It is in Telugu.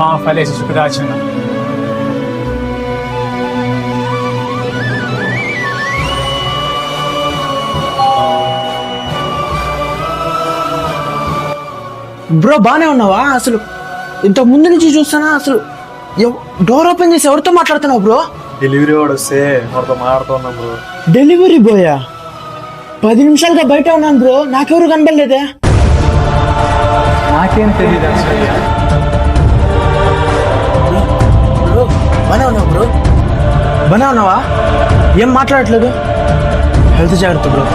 మా ఫైల్ వేసి చుట్టూ దాచిన. బ్రో బానే ఉన్నావా? అసలు ఇంత ముందు నుంచి చూస్తానా, అసలు డోర్ ఓపెన్ చేసి ఎవరితో మాట్లాడుతున్నావు బ్రో? డెలివరీ వాడు వస్తే వాడితో మాట్లాడుతున్నాం బ్రో. డెలివరీ బాయా? 10 నిమిషాలుగా బయట ఉన్నాను బ్రో, నాకెవరు కనబడలేదే. నాకేం తెలియదు అసలు. బ్రో బానే ఉన్నావు బ్రో? బానే ఉన్నావా? ఏం మాట్లాడట్లేదు? హెల్త్ జాగ్రత్త బ్రో.